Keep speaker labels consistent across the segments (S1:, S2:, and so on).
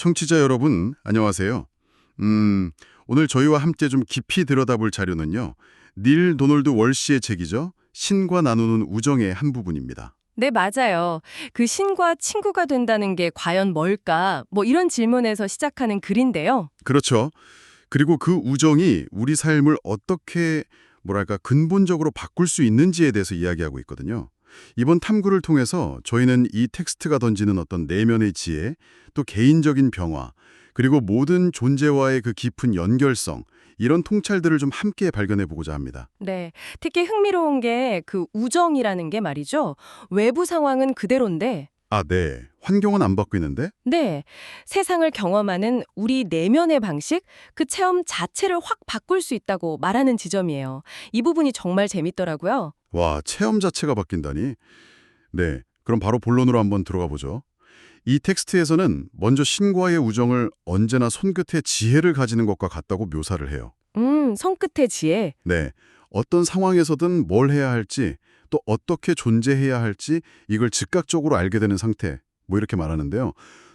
S1: 청취자 여러분, 안녕하세요. 음, 오늘 저희와 함께 좀 깊이 들여다볼 자료는요. 닐 도널드 월시의 책이죠. 신과 나누는 우정의 한 부분입니다.
S2: 네, 맞아요. 그 신과 친구가 된다는 게 과연 뭘까? 뭐 이런 질문에서 시작하는 글인데요.
S1: 그렇죠. 그리고 그 우정이 우리 삶을 어떻게, 근본적으로 바꿀 수 있는지에 대해서 이야기하고 있거든요. 이번 탐구를 통해서 저희는 이 텍스트가 던지는 어떤 내면의 지혜, 또 개인적인 변화, 그리고 모든 존재와의 그 깊은 연결성, 이런 통찰들을 좀 함께 발견해 보고자 합니다.
S2: 네, 특히 흥미로운 게 그 우정이라는 게 말이죠. 외부 상황은 그대로인데,
S1: 아, 네. 환경은 안 바뀌는데?
S2: 네, 세상을 경험하는 우리 내면의 방식, 그 체험 자체를 확 바꿀 수 있다고 말하는 지점이에요. 이 부분이 정말 재밌더라고요.
S1: 와, 체험 자체가 바뀐다니? 네. 그럼 바로 본론으로 한번 들어가 보죠. 이 텍스트에서는 먼저 신과의 우정을 언제나 손끝에 지혜를 가지는 것과 같다고 묘사를 해요.
S2: 손끝의 지혜.
S1: 네. 어떤 상황에서든 뭘 해야 할지, 또 어떻게 존재해야 할지 이걸 즉각적으로 알게 되는 상태, 뭐 이렇게 말하는데요.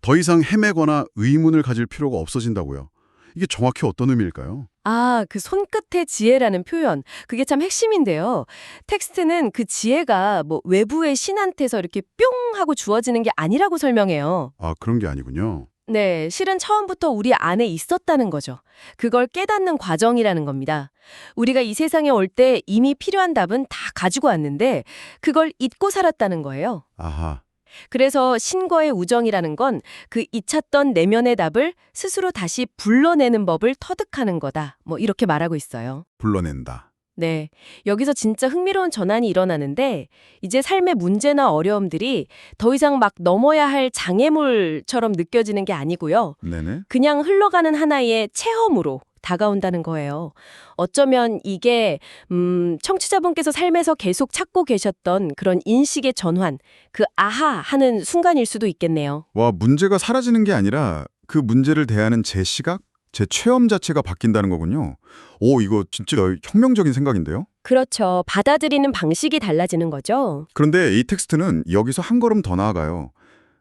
S1: 더 이상 헤매거나 의문을 가질 필요가 없어진다고요. 이게 정확히 어떤 의미일까요?
S2: 아, 그 손끝의 지혜라는 표현. 그게 참 핵심인데요. 텍스트는 그 지혜가 뭐 외부의 신한테서 이렇게 뿅 하고 주어지는 게 아니라고 설명해요.
S1: 아, 그런 게 아니군요.
S2: 네, 실은 처음부터 우리 안에 있었다는 거죠. 그걸 깨닫는 과정이라는 겁니다. 우리가 이 세상에 올 때 이미 필요한 답은 다 가지고 왔는데 그걸 잊고 살았다는 거예요.
S1: 아하,
S2: 그래서 신과의 우정이라는 건 그 잊혔던 내면의 답을 스스로 다시 불러내는 법을 터득하는 거다. 뭐 이렇게 말하고 있어요.
S1: 불러낸다.
S2: 네. 여기서 진짜 흥미로운 전환이 일어나는데 이제 삶의 문제나 어려움들이 더 이상 막 넘어야 할 장애물처럼 느껴지는 게 아니고요.
S1: 네네.
S2: 그냥 흘러가는 하나의 체험으로 다가온다는 거예요. 어쩌면 이게 청취자분께서 삶에서 계속 찾고 계셨던 그런 인식의 전환, 그 아하 하는 순간일 수도 있겠네요.
S3: 와, 문제가 사라지는 게 아니라 그 문제를 대하는 제 시각, 제 체험 자체가 바뀐다는 거군요. 오, 이거 진짜 혁명적인 생각인데요?
S2: 그렇죠. 받아들이는 방식이 달라지는 거죠.
S3: 그런데 이 텍스트는 여기서 한 걸음 더 나아가요.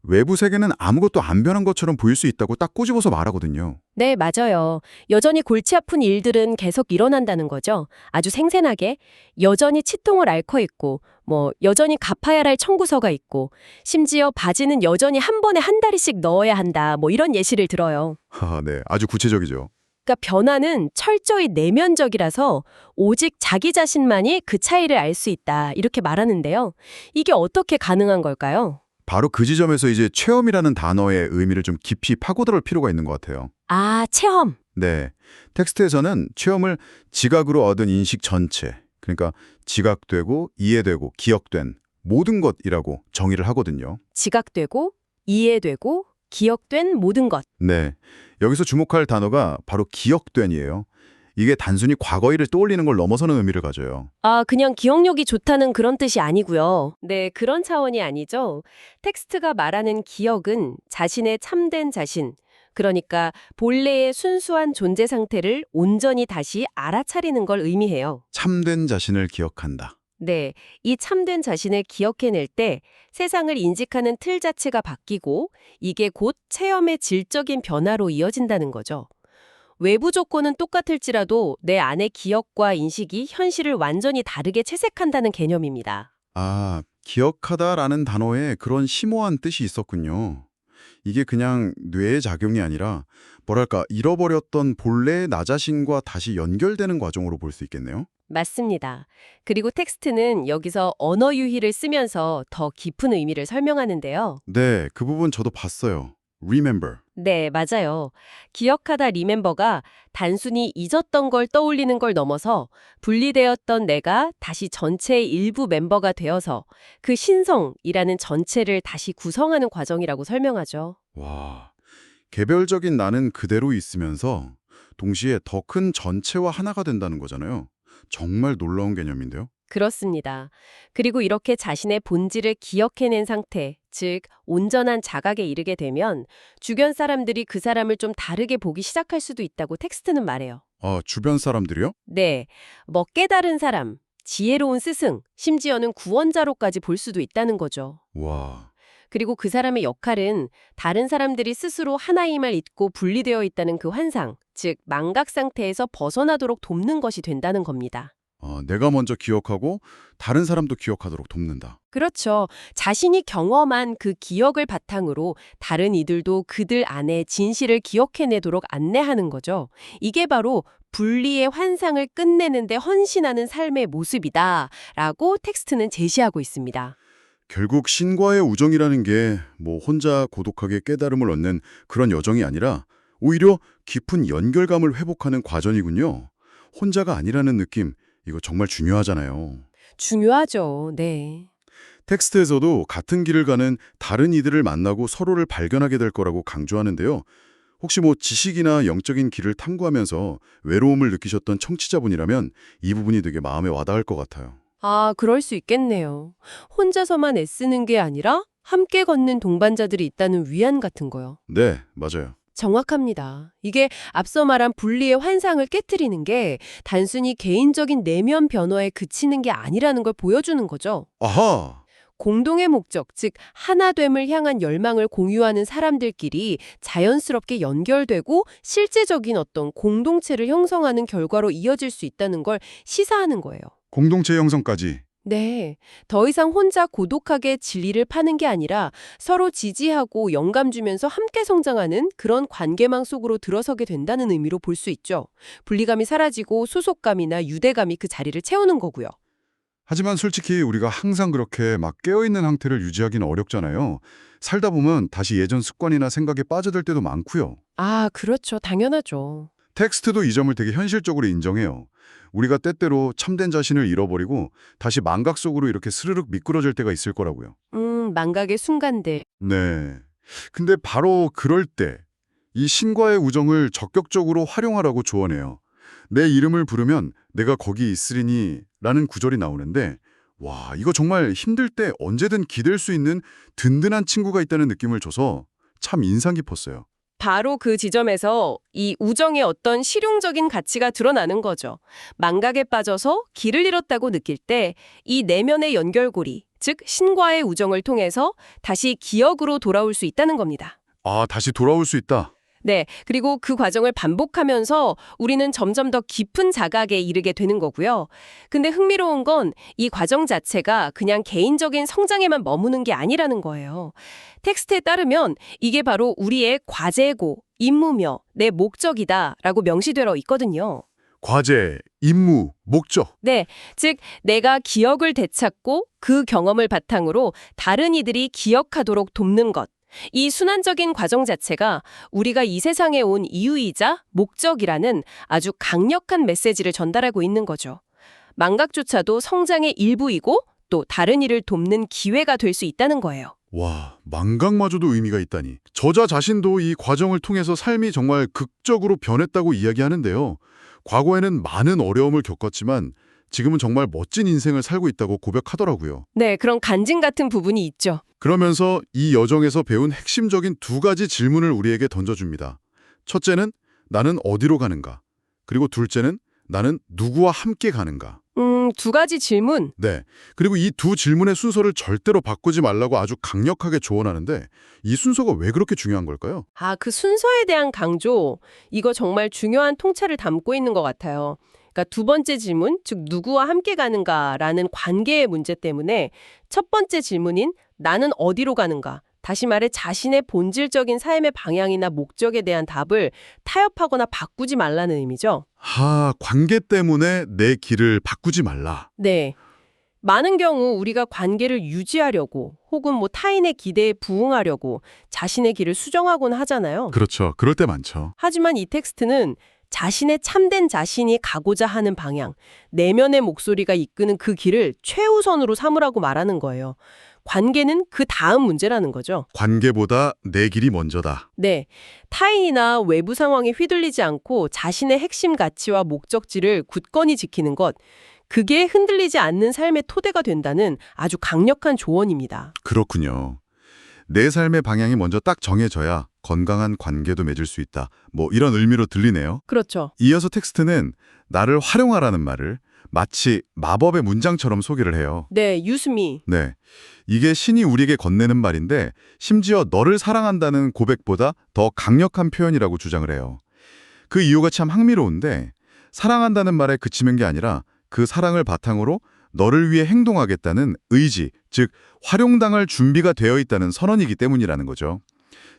S3: 외부 세계는 아무것도 안 변한 것처럼 보일 수 있다고 딱 꼬집어서 말하거든요.
S2: 네, 맞아요. 여전히 골치 아픈 일들은 계속 일어난다는 거죠. 아주 생생하게. 여전히 치통을 앓고 있고, 뭐, 여전히 갚아야 할 청구서가 있고, 심지어 바지는 여전히 한 번에 한 다리씩 넣어야 한다. 뭐 이런 예시를 들어요.
S3: 네, 아주 구체적이죠.
S2: 그러니까 변화는 철저히 내면적이라서 오직 자기 자신만이 그 차이를 알 수 있다. 이렇게 말하는데요. 이게 어떻게 가능한 걸까요?
S3: 바로 그 지점에서 이제 체험이라는 단어의 의미를 좀 깊이 파고들을 필요가 있는 것 같아요.
S2: 아, 체험.
S3: 네, 텍스트에서는 체험을 지각으로 얻은 인식 전체, 그러니까 지각되고 이해되고 기억된 모든 것이라고 정의를 하거든요.
S2: 지각되고, 이해되고, 기억된 모든 것.
S3: 네, 여기서 주목할 단어가 바로 기억된이에요. 이게 단순히 과거 일을 떠올리는 걸 넘어서는 의미를 가져요.
S2: 아, 그냥 기억력이 좋다는 그런 뜻이 아니고요. 네, 그런 차원이 아니죠. 텍스트가 말하는 기억은 자신의 참된 자신, 그러니까 본래의 순수한 존재 상태를 온전히 다시 알아차리는 걸 의미해요.
S3: 참된 자신을 기억한다.
S2: 네, 이 참된 자신을 기억해낼 때 세상을 인식하는 틀 자체가 바뀌고 이게 곧 체험의 질적인 변화로 이어진다는 거죠. 외부 조건은 똑같을지라도 내 안의 기억과 인식이 현실을 완전히 다르게 채색한다는 개념입니다.
S3: 아, 기억하다라는 단어에 그런 심오한 뜻이 있었군요. 이게 그냥 뇌의 작용이 아니라 잃어버렸던 본래의 나 자신과 다시 연결되는 과정으로 볼 수 있겠네요.
S2: 맞습니다. 그리고 텍스트는 여기서 언어 유희를 쓰면서 더 깊은 의미를 설명하는데요.
S3: 네, 그 부분 저도 봤어요. Remember.
S2: 네, 맞아요. 기억하다 리멤버가 단순히 잊었던 걸 떠올리는 걸 넘어서 분리되었던 내가 다시 전체의 일부 멤버가 되어서 그 신성이라는 전체를 다시 구성하는 과정이라고 설명하죠.
S3: 와, 개별적인 나는 그대로 있으면서 동시에 더 큰 전체와 하나가 된다는 거잖아요. 정말 놀라운 개념인데요.
S2: 그렇습니다. 그리고 이렇게 자신의 본질을 기억해낸 상태, 즉 온전한 자각에 이르게 되면 주변 사람들이 그 사람을 좀 다르게 보기 시작할 수도 있다고 텍스트는 말해요.
S3: 아, 주변 사람들이요?
S2: 네, 뭐 깨달은 사람, 지혜로운 스승, 심지어는 구원자로까지 볼 수도 있다는 거죠.
S3: 와,
S2: 그리고 그 사람의 역할은 다른 사람들이 스스로 하나임을 잊고 분리되어 있다는 그 환상, 즉 망각 상태에서 벗어나도록 돕는 것이 된다는 겁니다.
S3: 내가 먼저 기억하고 다른 사람도 기억하도록 돕는다.
S2: 그렇죠. 자신이 경험한 그 기억을 바탕으로 다른 이들도 그들 안에 진실을 기억해내도록 안내하는 거죠. 이게 바로 분리의 환상을 끝내는데 헌신하는 삶의 모습이다라고 텍스트는 제시하고 있습니다.
S3: 결국 신과의 우정이라는 게 뭐 혼자 고독하게 깨달음을 얻는 그런 여정이 아니라 오히려 깊은 연결감을 회복하는 과정이군요. 혼자가 아니라는 느낌, 이거 정말 중요하잖아요.
S2: 중요하죠. 네.
S3: 텍스트에서도 같은 길을 가는 다른 이들을 만나고 서로를 발견하게 될 거라고 강조하는데요. 혹시 뭐 지식이나 영적인 길을 탐구하면서 외로움을 느끼셨던 청취자분이라면 이 부분이 되게 마음에 와닿을 것 같아요.
S2: 아, 그럴 수 있겠네요. 혼자서만 애쓰는 게 아니라 함께 걷는 동반자들이 있다는 위안 같은 거요.
S3: 네, 맞아요.
S2: 정확합니다. 이게 앞서 말한 분리의 환상을 깨트리는 게 단순히 개인적인 내면 변화에 그치는 게 아니라는 걸 보여주는 거죠.
S3: 아하!
S2: 공동의 목적, 즉 하나됨을 향한 열망을 공유하는 사람들끼리 자연스럽게 연결되고 실제적인 어떤 공동체를 형성하는 결과로 이어질 수 있다는 걸 시사하는 거예요.
S3: 공동체 형성까지.
S2: 네, 더 이상 혼자 고독하게 진리를 파는 게 아니라 서로 지지하고 영감 주면서 함께 성장하는 그런 관계망 속으로 들어서게 된다는 의미로 볼 수 있죠. 분리감이 사라지고 소속감이나 유대감이 그 자리를 채우는 거고요.
S4: 하지만 솔직히 우리가 항상 그렇게 막 깨어있는 상태를 유지하기는 어렵잖아요. 살다 보면 다시 예전 습관이나 생각에 빠져들 때도 많고요.
S2: 아, 그렇죠. 당연하죠.
S4: 텍스트도 이 점을 되게 현실적으로 인정해요. 우리가 때때로 참된 자신을 잃어버리고 다시 망각 속으로 이렇게 스르륵 미끄러질 때가 있을 거라고요.
S2: 망각의 순간들.
S4: 네. 근데 바로 그럴 때 이 신과의 우정을 적극적으로 활용하라고 조언해요. 내 이름을 부르면 내가 거기 있으리니 라는 구절이 나오는데 와, 이거 정말 힘들 때 언제든 기댈 수 있는 든든한 친구가 있다는 느낌을 줘서 참 인상 깊었어요.
S2: 바로 그 지점에서 이 우정의 어떤 실용적인 가치가 드러나는 거죠. 망각에 빠져서 길을 잃었다고 느낄 때 이 내면의 연결고리, 즉 신과의 우정을 통해서 다시 기억으로 돌아올 수 있다는 겁니다.
S4: 아, 다시 돌아올 수 있다.
S2: 네, 그리고 그 과정을 반복하면서 우리는 점점 더 깊은 자각에 이르게 되는 거고요. 근데 흥미로운 건 이 과정 자체가 그냥 개인적인 성장에만 머무는 게 아니라는 거예요. 텍스트에 따르면 이게 바로 우리의 과제고 임무며 내 목적이다라고 명시되어 있거든요.
S4: 과제, 임무, 목적.
S2: 네, 즉 내가 기억을 되찾고 그 경험을 바탕으로 다른 이들이 기억하도록 돕는 것. 이 순환적인 과정 자체가 우리가 이 세상에 온 이유이자 목적이라는 아주 강력한 메시지를 전달하고 있는 거죠. 망각조차도 성장의 일부이고 또 다른 일을 돕는 기회가 될 수 있다는 거예요.
S4: 와, 망각마저도 의미가 있다니. 저자 자신도 이 과정을 통해서 삶이 정말 극적으로 변했다고 이야기하는데요. 과거에는 많은 어려움을 겪었지만 지금은 정말 멋진 인생을 살고 있다고 고백하더라고요.
S2: 네, 그런 간증 같은 부분이 있죠.
S4: 그러면서 이 여정에서 배운 핵심적인 두 가지 질문을 우리에게 던져줍니다. 첫째는 나는 어디로 가는가? 그리고 둘째는 나는 누구와 함께 가는가?
S2: 두 가지 질문.
S4: 네. 그리고 이 두 질문의 순서를 절대로 바꾸지 말라고 아주 강력하게 조언하는데 이 순서가 왜 그렇게 중요한 걸까요?
S2: 아, 그 순서에 대한 강조. 이거 정말 중요한 통찰을 담고 있는 것 같아요. 그러니까 두 번째 질문, 즉 누구와 함께 가는가라는 관계의 문제 때문에 첫 번째 질문인 나는 어디로 가는가? 다시 말해 자신의 본질적인 삶의 방향이나 목적에 대한 답을 타협하거나 바꾸지 말라는 의미죠.
S4: 관계 때문에 내 길을 바꾸지 말라.
S2: 네. 많은 경우 우리가 관계를 유지하려고 혹은 뭐 타인의 기대에 부응하려고 자신의 길을 수정하곤 하잖아요.
S4: 그렇죠. 그럴 때 많죠.
S2: 하지만 이 텍스트는 자신의 참된 자신이 가고자 하는 방향, 내면의 목소리가 이끄는 그 길을 최우선으로 삼으라고 말하는 거예요. 관계는 그 다음 문제라는 거죠.
S4: 관계보다 내 길이 먼저다.
S2: 네, 타인이나 외부 상황에 휘둘리지 않고 자신의 핵심 가치와 목적지를 굳건히 지키는 것, 그게 흔들리지 않는 삶의 토대가 된다는 아주 강력한 조언입니다.
S4: 그렇군요. 내 삶의 방향이 먼저 딱 정해져야 건강한 관계도 맺을 수 있다. 뭐 이런 의미로 들리네요.
S2: 그렇죠.
S4: 이어서 텍스트는 나를 활용하라는 말을
S3: 마치 마법의 문장처럼 소개를 해요.
S2: 네, 유스미.
S3: 네. 이게 신이 우리에게 건네는 말인데 심지어 너를 사랑한다는 고백보다 더 강력한 표현이라고 주장을 해요. 그 이유가 참 흥미로운데 사랑한다는 말에 그치는 게 아니라 그 사랑을 바탕으로 너를 위해 행동하겠다는 의지, 즉 활용당할 준비가 되어 있다는 선언이기 때문이라는 거죠.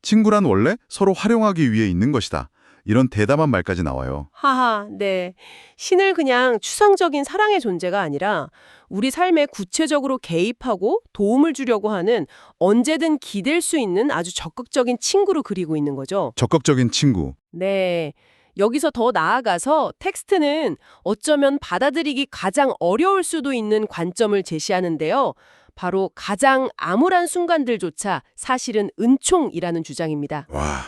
S3: 친구란 원래 서로 활용하기 위해 있는 것이다. 이런 대담한 말까지 나와요.
S2: 하하, 네. 신을 그냥 추상적인 사랑의 존재가 아니라 우리 삶에 구체적으로 개입하고 도움을 주려고 하는 언제든 기댈 수 있는 아주 적극적인 친구로 그리고 있는 거죠.
S3: 적극적인 친구.
S2: 네. 여기서 더 나아가서 텍스트는 어쩌면 받아들이기 가장 어려울 수도 있는 관점을 제시하는데요. 바로 가장 암울한 순간들조차 사실은 은총이라는 주장입니다.
S4: 와,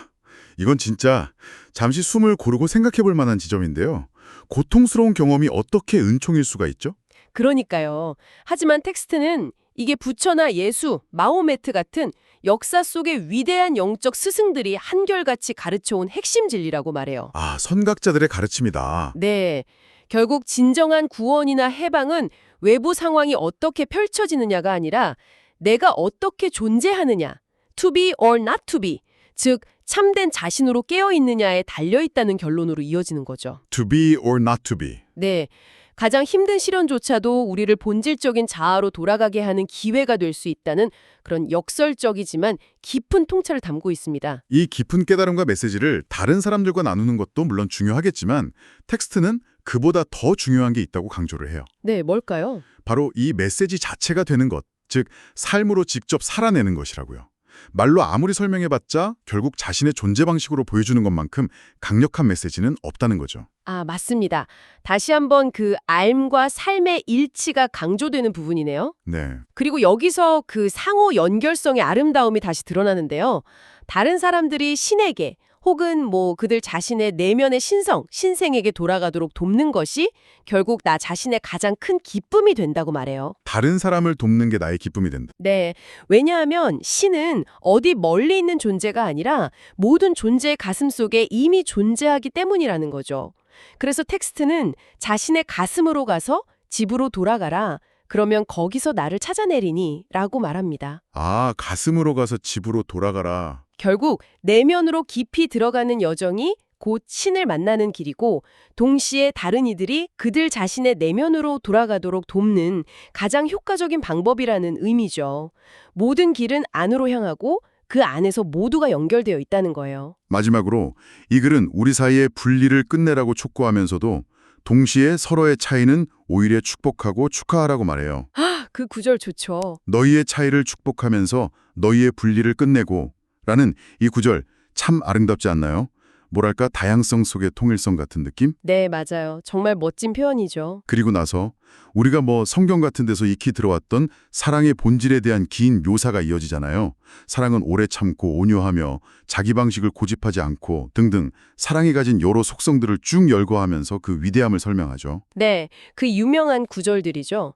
S4: 이건 진짜 잠시 숨을 고르고 생각해 볼 만한 지점인데요. 고통스러운 경험이 어떻게 은총일 수가 있죠?
S2: 그러니까요. 하지만 텍스트는 이게 부처나 예수, 마호메트 같은 역사 속의 위대한 영적 스승들이 한결같이 가르쳐온 핵심 진리라고 말해요.
S4: 아, 선각자들의 가르침이다.
S2: 네. 결국 진정한 구원이나 해방은 외부 상황이 어떻게 펼쳐지느냐가 아니라 내가 어떻게 존재하느냐, to be or not to be, 즉 참된 자신으로 깨어있느냐에 달려있다는 결론으로 이어지는 거죠.
S4: To be or not to be.
S2: 네. 가장 힘든 시련조차도 우리를 본질적인 자아로 돌아가게 하는 기회가 될 수 있다는 그런 역설적이지만 깊은 통찰을 담고 있습니다.
S4: 이 깊은 깨달음과 메시지를 다른 사람들과 나누는 것도 물론 중요하겠지만 텍스트는 그보다 더 중요한 게 있다고 강조를 해요.
S2: 네, 뭘까요?
S4: 바로 이 메시지 자체가 되는 것, 즉 삶으로 직접 살아내는 것이라고요. 말로 아무리 설명해봤자 결국 자신의 존재 방식으로 보여주는 것만큼 강력한 메시지는 없다는 거죠.
S2: 아, 맞습니다. 다시 한번 그 삶과 삶의 일치가 강조되는 부분이네요.
S4: 네.
S2: 그리고 여기서 그 상호 연결성의 아름다움이 다시 드러나는데요. 다른 사람들이 신에게 혹은 그들 자신의 내면의 신성, 신생에게 돌아가도록 돕는 것이 결국 나 자신의 가장 큰 기쁨이 된다고 말해요.
S4: 다른 사람을 돕는 게 나의 기쁨이 된다.
S2: 네. 왜냐하면 신은 어디 멀리 있는 존재가 아니라 모든 존재의 가슴 속에 이미 존재하기 때문이라는 거죠. 그래서 텍스트는 자신의 가슴으로 가서 집으로 돌아가라. 그러면 거기서 나를 찾아내리니 라고 말합니다.
S4: 아, 가슴으로 가서 집으로 돌아가라.
S2: 결국 내면으로 깊이 들어가는 여정이 곧 신을 만나는 길이고 동시에 다른 이들이 그들 자신의 내면으로 돌아가도록 돕는 가장 효과적인 방법이라는 의미죠. 모든 길은 안으로 향하고 그 안에서 모두가 연결되어 있다는 거예요.
S4: 마지막으로 이 글은 우리 사이의 분리를 끝내라고 촉구하면서도 동시에 서로의 차이는 오히려 축복하고 축하하라고 말해요.
S2: 그 구절 좋죠.
S4: 너희의 차이를 축복하면서 너희의 분리를 끝내고 라는 이 구절 참 아름답지 않나요? 뭐랄까 다양성 속의 통일성 같은 느낌?
S2: 네, 맞아요. 정말 멋진 표현이죠.
S4: 그리고 나서 우리가 성경 같은 데서 익히 들어왔던 사랑의 본질에 대한 긴 묘사가 이어지잖아요. 사랑은 오래 참고 온유하며 자기 방식을 고집하지 않고 등등 사랑이 가진 여러 속성들을 쭉 열거하면서 그 위대함을 설명하죠.
S2: 네, 그 유명한 구절들이죠.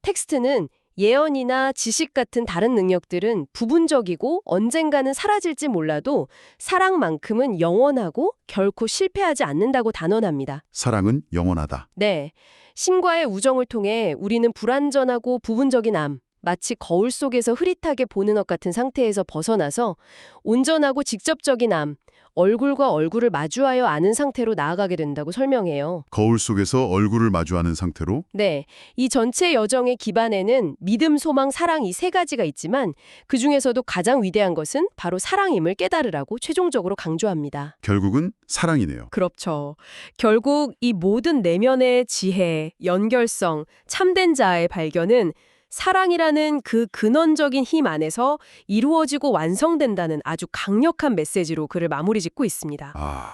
S2: 텍스트는 예언이나 지식 같은 다른 능력들은 부분적이고 언젠가는 사라질지 몰라도 사랑만큼은 영원하고 결코 실패하지 않는다고 단언합니다.
S4: 사랑은 영원하다.
S2: 네, 신과의 우정을 통해 우리는 불완전하고 부분적인 암, 마치 거울 속에서 흐릿하게 보는 것 같은 상태에서 벗어나서 온전하고 직접적인 암, 얼굴과 얼굴을 마주하여 아는 상태로 나아가게 된다고 설명해요.
S4: 거울 속에서 얼굴을 마주하는 상태로
S2: 네, 이 전체 여정의 기반에는 믿음, 소망, 사랑 이 세 가지가 있지만 그중에서도 가장 위대한 것은 바로 사랑임을 깨달으라고 최종적으로 강조합니다.
S4: 결국은 사랑이네요.
S2: 그렇죠. 결국 이 모든 내면의 지혜, 연결성, 참된 자아의 발견은 사랑이라는 그 근원적인 힘 안에서 이루어지고 완성된다는 아주 강력한 메시지로 글을 마무리 짓고 있습니다.
S4: 아,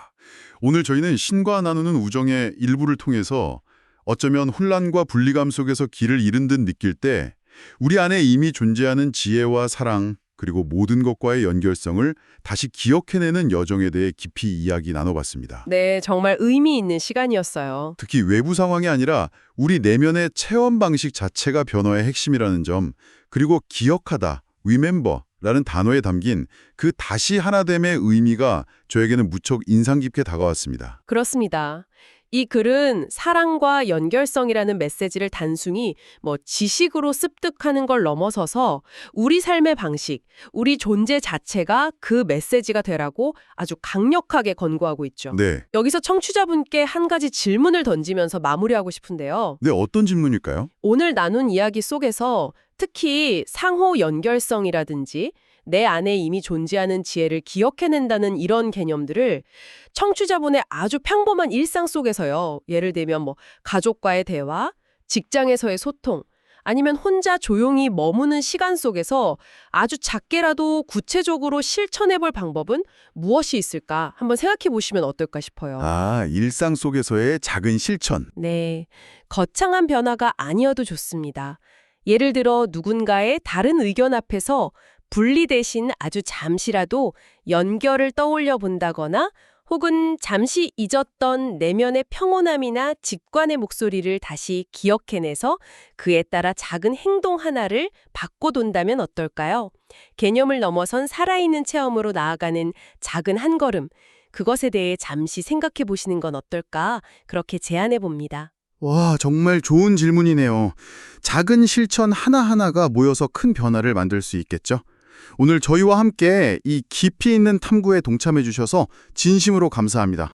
S4: 오늘 저희는 신과 나누는 우정의 일부를 통해서 어쩌면 혼란과 분리감 속에서 길을 잃은 듯 느낄 때 우리 안에 이미 존재하는 지혜와 사랑 그리고 모든 것과의 연결성을 다시 기억해내는 여정에 대해 깊이 이야기 나눠봤습니다.
S2: 네, 정말 의미 있는 시간이었어요.
S4: 특히 외부 상황이 아니라 우리 내면의 체험 방식 자체가 변화의 핵심이라는 점, 그리고 기억하다, remember라는 단어에 담긴 그 다시 하나됨의 의미가 저에게는 무척 인상 깊게 다가왔습니다.
S2: 그렇습니다. 이 글은 사랑과 연결성이라는 메시지를 단순히 지식으로 습득하는 걸 넘어서서 우리 삶의 방식, 우리 존재 자체가 그 메시지가 되라고 아주 강력하게 권고하고 있죠.
S3: 네.
S2: 여기서 청취자분께 한 가지 질문을 던지면서 마무리하고 싶은데요.
S3: 네, 어떤 질문일까요?
S2: 오늘 나눈 이야기 속에서 특히 상호 연결성이라든지 내 안에 이미 존재하는 지혜를 기억해낸다는 이런 개념들을 청취자분의 아주 평범한 일상 속에서요. 예를 들면 가족과의 대화, 직장에서의 소통, 아니면 혼자 조용히 머무는 시간 속에서 아주 작게라도 구체적으로 실천해볼 방법은 무엇이 있을까? 한번 생각해 보시면 어떨까 싶어요.
S3: 아, 일상 속에서의 작은 실천.
S2: 네, 거창한 변화가 아니어도 좋습니다. 예를 들어 누군가의 다른 의견 앞에서 분리 대신 아주 잠시라도 연결을 떠올려 본다거나 혹은 잠시 잊었던 내면의 평온함이나 직관의 목소리를 다시 기억해내서 그에 따라 작은 행동 하나를 바꿔돈다면 어떨까요? 개념을 넘어선 살아있는 체험으로 나아가는 작은 한 걸음, 그것에 대해 잠시 생각해 보시는 건 어떨까? 그렇게 제안해 봅니다.
S3: 와, 정말 좋은 질문이네요. 작은 실천 하나하나가 모여서 큰 변화를 만들 수 있겠죠? 오늘 저희와 함께 이 깊이 있는 탐구에 동참해 주셔서 진심으로 감사합니다.